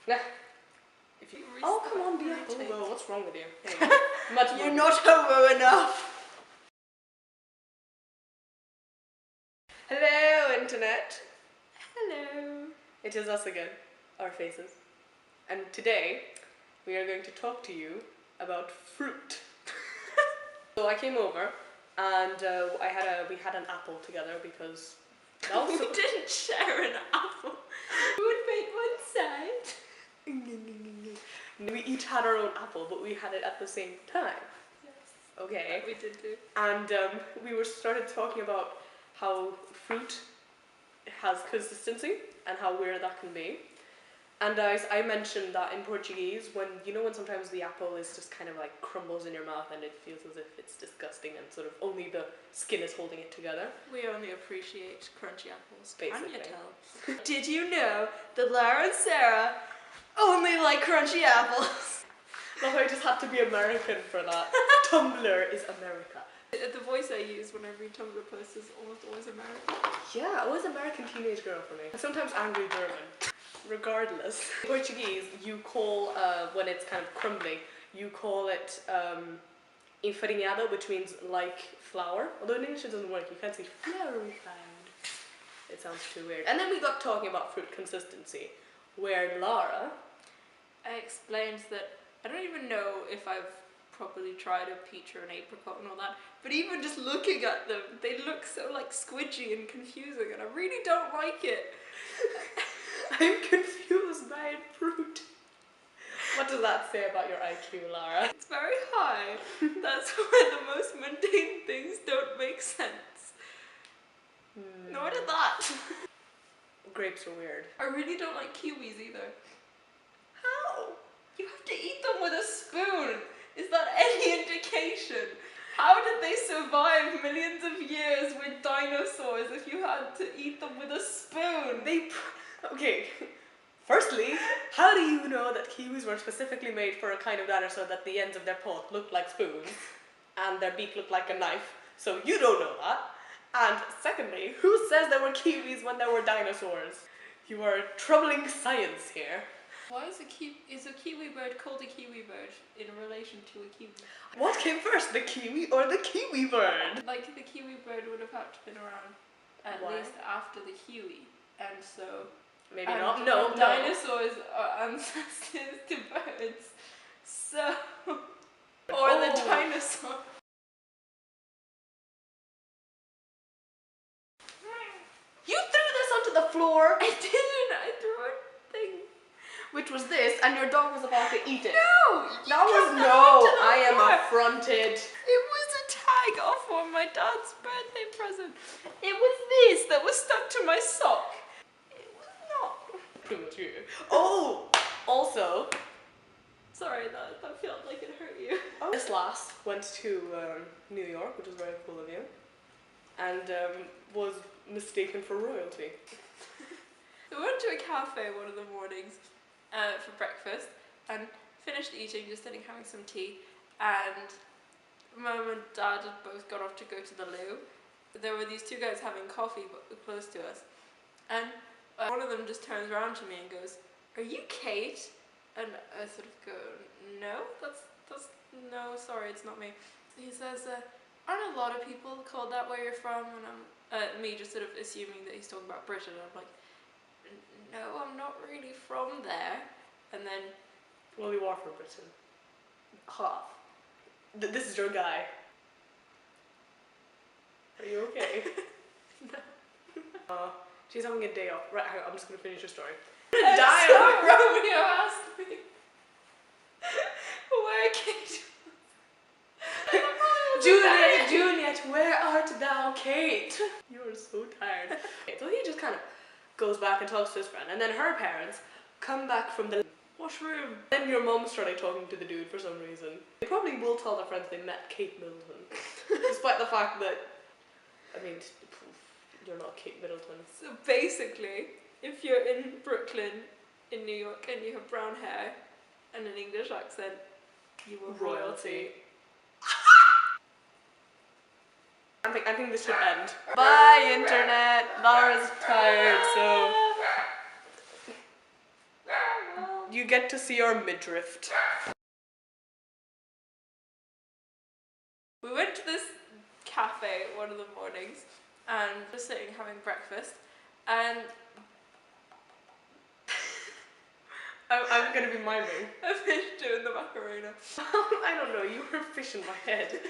Nah. If you oh, come on, be a hobo. What's wrong with you? Hey, you're not hobo enough. Hello, internet. Hello. It is us again, our faces. And today, we are going to talk to you about fruit. So I came over, and we had an apple together because that was we didn't share an apple. We would make one side. We each had our own apple, but we had it at the same time. Yes. Okay. We did do. And we started talking about how fruit has consistency and how weird that can be. And I mentioned that in Portuguese, when sometimes the apple is just kind of like crumbles in your mouth and it feels as if it's disgusting and sort of only the skin is holding it together. We only appreciate crunchy apples. Basically. Can you tell? Did you know that Lara and Sarah only like crunchy apples? No, I just had to be American for that. Tumblr is America. The voice I use when I read Tumblr posts is almost always American. Yeah, always American teenage girl for me. And sometimes angry German. Regardless. In Portuguese, you call, when it's kind of crumbly, you call it enfarinhada, which means like flour. Although in English it doesn't work, you can't say floury cloud. It sounds too weird. And then we got talking about fruit consistency, where Lara... I explained that I don't even know if I've properly tried a peach or an apricot and all that, but even just looking at them, they look so like squidgy and confusing, and I really don't like it. I'm confused by fruit. What does that say about your IQ, Lara? It's very high. That's why the most mundane things don't make sense. Nor did that. Grapes are weird. I really don't like kiwis either. How? You have to eat them with a spoon. Is that any indication? How did they survive millions of years with dinosaurs if you had to eat them with a spoon? Okay, firstly, how do you know that kiwis were specifically made for a kind of dinosaur that the ends of their paws looked like spoons and their beak looked like a knife? So you don't know that. And secondly, who says there were kiwis when there were dinosaurs? You are troubling science here. Why is a kiwi bird called a kiwi bird in relation to a kiwi? What came first, the kiwi or the kiwi bird? Like the kiwi bird would have had to been around at least after the kiwi, and so maybe not. No, dinosaurs are ancestors to birds. So or the dinosaur. You threw this onto the floor. I didn't. I threw a thing. Which was this, and your dog was about to eat it. No! That was no! I am affronted. It was a tag off on my dad's birthday present. It was this that was stuck to my sock. It was not. Oh! Also... Sorry, that felt like it hurt you. Oh. This lass went to New York, which was very cool of you, and was mistaken for royalty. We went to a cafe one of the mornings for breakfast and finished eating, just sitting having some tea, and Mum and Dad had both gone off to go to the loo. There were these two guys having coffee close to us, and one of them just turns around to me and goes, "Are you Kate?" And I sort of go, "No, that's no, sorry, it's not me." He says, "Aren't a lot of people called that where you're from?" And I'm me just sort of assuming that he's talking about Britain, and I'm like, "No, I'm not really from there." And then... Well, you are from Britain. Half. This is your guy. Are you okay? No. She's having a day off. Right, hang on, I'm just going to finish your story. Romeo asked me where Kate was. Juliet, where art thou, Kate? You are so tired. So he just kind of goes back and talks to his friend, and then her parents come back from the washroom. Then your mom started talking to the dude for some reason. They probably will tell their friends they met Kate Middleton, despite the fact that, I mean, you're not Kate Middleton. So basically, if you're in Brooklyn, in New York, and you have brown hair and an English accent, you are royalty. I think this should end. Bye, internet. Lara's tired, so you you get to see our midriff. We went to this cafe one of the mornings and just sitting having breakfast, and I'm gonna be miming. a fish doing the macarena. I don't know, you were a fish in my head.